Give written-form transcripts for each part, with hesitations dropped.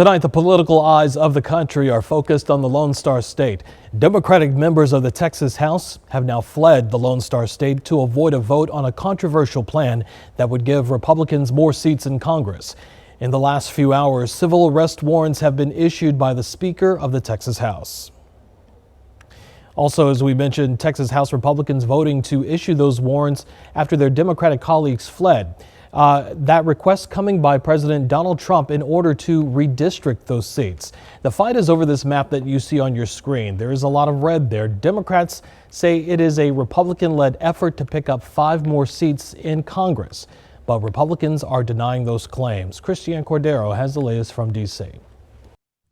Tonight, the political eyes of the country are focused on the Lone Star State. Democratic members of the Texas House have now fled the Lone Star State to avoid a vote on a controversial plan that would give Republicans more seats in Congress. In the last few hours, civil arrest warrants have been issued by the Speaker of the Texas House. Also, as we mentioned, Texas House Republicans voting to issue those warrants after their Democratic colleagues fled. That request coming by President Donald Trump in order to redistrict those seats. The fight is over this map that you see on your screen. There is a lot of red there. Democrats say it is a Republican-led effort to pick up 5 more seats in Congress, but Republicans are denying those claims. Christiane Cordero has the latest from D.C.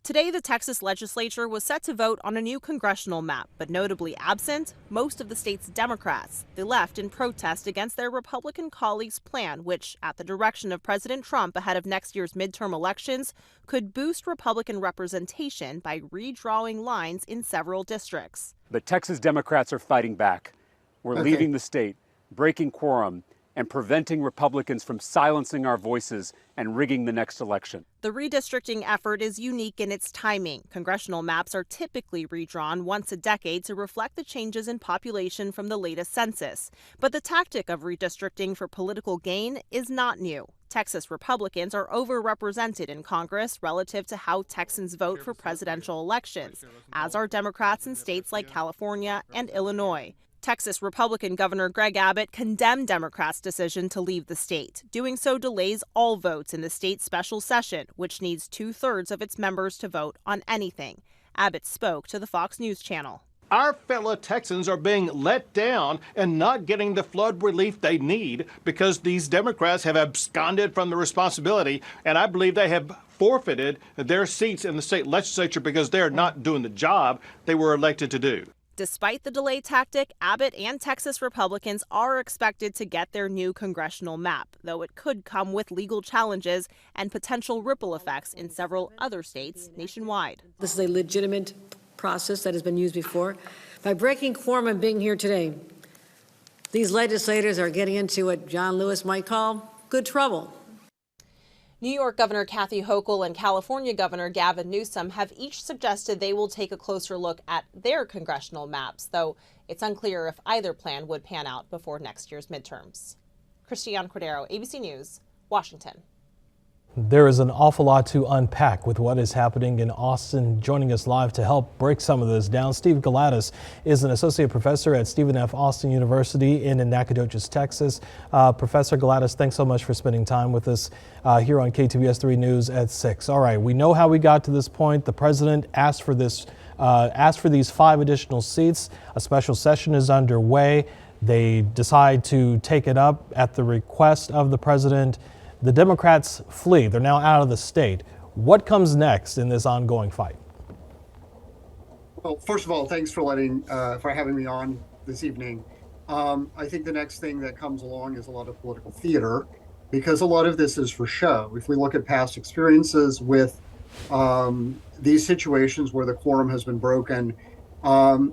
Today, the Texas legislature was set to vote on a new congressional map, but notably absent most of the state's Democrats. They left in protest against their Republican colleagues' plan, which, at the direction of President Trump ahead of next year's midterm elections, could boost Republican representation by redrawing lines in several districts. But Texas Democrats are fighting back. We're leaving the state, breaking quorum, and preventing Republicans from silencing our voices and rigging the next election. The redistricting effort is unique in its timing. Congressional maps are typically redrawn once a decade to reflect the changes in population from the latest census. But the tactic of redistricting for political gain is not new. Texas Republicans are overrepresented in Congress relative to how Texans vote for presidential elections, as are Democrats in states like California and Illinois. Texas Republican Governor Greg Abbott condemned Democrats' decision to leave the state. Doing so delays all votes in the state's special session, which needs 2/3 of its members to vote on anything. Abbott spoke to the Fox News channel. Our fellow Texans are being let down and not getting the flood relief they need because these Democrats have absconded from the responsibility, and I believe they have forfeited their seats in the state legislature because they're not doing the job they were elected to do. Despite the delay tactic, Abbott and Texas Republicans are expected to get their new congressional map, though it could come with legal challenges and potential ripple effects in several other states nationwide. This is a legitimate process that has been used before. By breaking quorum and being here today, these legislators are getting into what John Lewis might call good trouble. New York Governor Kathy Hochul and California Governor Gavin Newsom have each suggested they will take a closer look at their congressional maps, though it's unclear if either plan would pan out before next year's midterms. Christiane Cordero, ABC News, Washington. There is an awful lot to unpack with what is happening in Austin. Joining us live to help break some of this down, Steve Galatis is an associate professor at Stephen F. Austin University in Nacogdoches, Texas. Professor Galatis, thanks so much for spending time with us here on KTVS 3 News at 6. All right, we know how we got to this point. The president asked for these 5 additional seats. A special session is underway. They decide to take it up at the request of the president. The Democrats flee. They're now out of the state. What comes next in this ongoing fight? Well, first of all, thanks for having me on this evening. I think the next thing that comes along is a lot of political theater, because a lot of this is for show. If we look at past experiences with these situations where the quorum has been broken,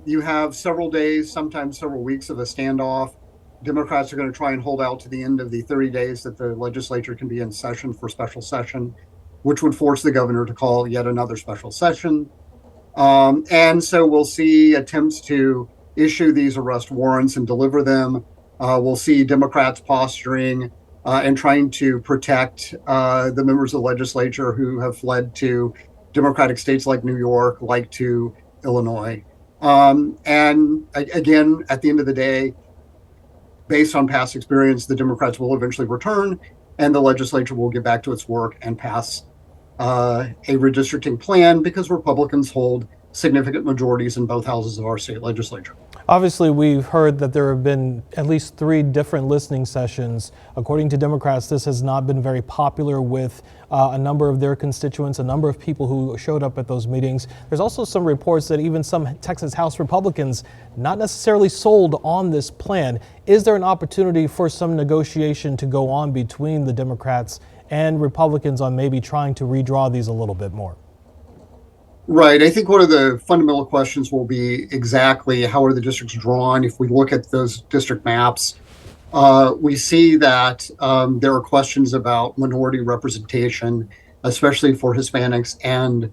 you have several days, sometimes several weeks of a standoff. Democrats are going to try and hold out to the end of the 30 days that the legislature can be in session for special session, which would force the governor to call yet another special session. And so we'll see attempts to issue these arrest warrants and deliver them. We'll see Democrats posturing and trying to protect the members of the legislature who have fled to Democratic states like New York, like to Illinois. And again, at the end of the day, based on past experience, the Democrats will eventually return and the legislature will get back to its work and pass a redistricting plan because Republicans hold significant majorities in both houses of our state legislature. Obviously, we've heard that there have been at least 3 different listening sessions. According to Democrats, this has not been very popular with a number of their constituents, a number of people who showed up at those meetings. There's also some reports that even some Texas House Republicans not necessarily sold on this plan. Is there an opportunity for some negotiation to go on between the Democrats and Republicans on maybe trying to redraw these a little bit more? Right. I think one of the fundamental questions will be exactly how are the districts drawn. If we look at those district maps, we see that there are questions about minority representation. especially for Hispanics and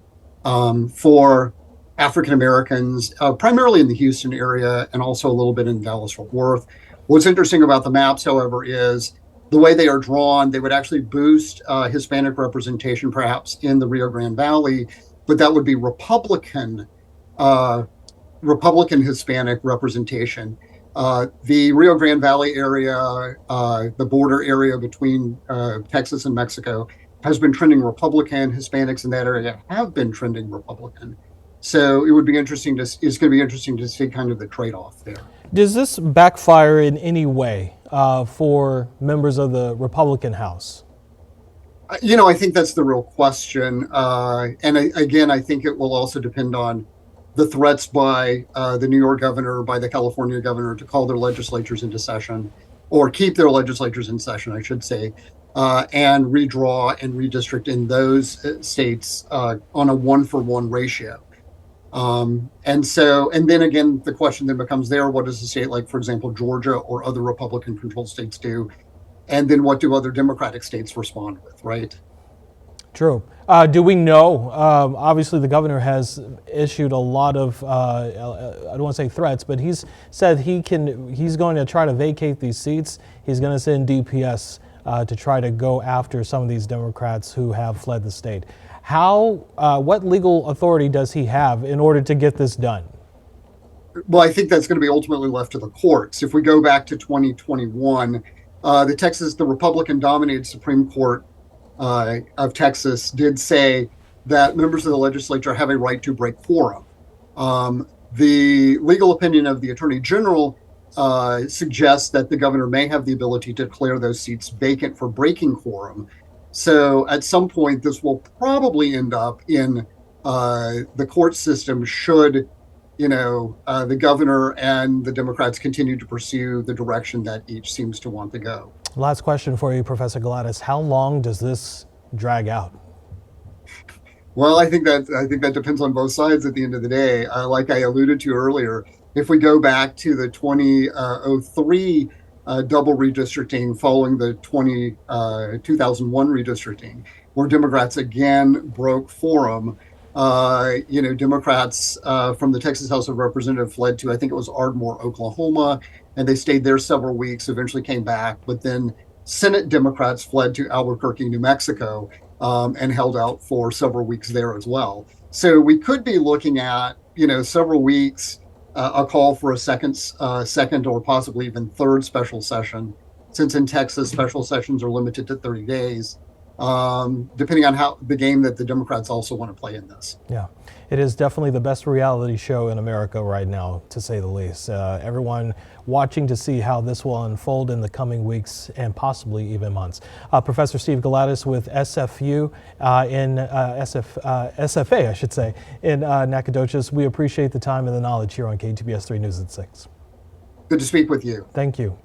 for African Americans, primarily in the Houston area and also a little bit in Dallas-Fort Worth. What's interesting about the maps, however, is the way they are drawn. They would actually boost Hispanic representation, perhaps in the Rio Grande Valley, but that would be Republican Hispanic representation. The Rio Grande Valley area, the border area between Texas and Mexico, has been trending Republican. Hispanics in that area have been trending Republican. So it would be interesting it's going to be interesting to see kind of the trade-off there. Does this backfire in any way for members of the Republican House? I think that's the real question. Again, I think it will also depend on the threats by the New York governor, by the California governor to call their legislatures into session, or keep their legislatures in session, I should say, and redraw and redistrict in those states on a 1-for-1 ratio. And then again, the question then becomes there, what does a state like, for example, Georgia or other Republican controlled states do? And then what do other Democratic states respond with, right? True. Do we know, obviously the governor has issued a lot of, I don't want to say threats, but he's said he's going to try to vacate these seats. He's going to send DPS to try to go after some of these Democrats who have fled the state. What legal authority does he have in order to get this done? Well, I think that's going to be ultimately left to the courts. If we go back to 2021, the Republican-dominated Supreme Court of Texas did say that members of the legislature have a right to break quorum. The legal opinion of the Attorney General suggests that the governor may have the ability to declare those seats vacant for breaking quorum. So at some point, this will probably end up in the court system should, the governor and the Democrats continue to pursue the direction that each seems to want to go. Last question for you, Professor Gladys. How long does this drag out? Well, I think that depends on both sides at the end of the day. Like I alluded to earlier, if we go back to the 2003 double redistricting following the 2001 redistricting, where Democrats again broke quorum, Democrats from the Texas House of Representatives fled to, I think it was Ardmore, Oklahoma, and they stayed there several weeks, eventually came back. But then Senate Democrats fled to Albuquerque, New Mexico, and held out for several weeks there as well. So we could be looking at, several weeks, a call for a second or possibly even third special session, since in Texas, special sessions are limited to 30 days. Depending on how the game that the Democrats also want to play in this. Yeah, it is definitely the best reality show in America right now, to say the least. Everyone watching to see how this will unfold in the coming weeks and possibly even months. Professor Steve Gladys with SFU SFA, I should say, in Nacogdoches. We appreciate the time and the knowledge here on KTBS 3 News at 6. Good to speak with you. Thank you.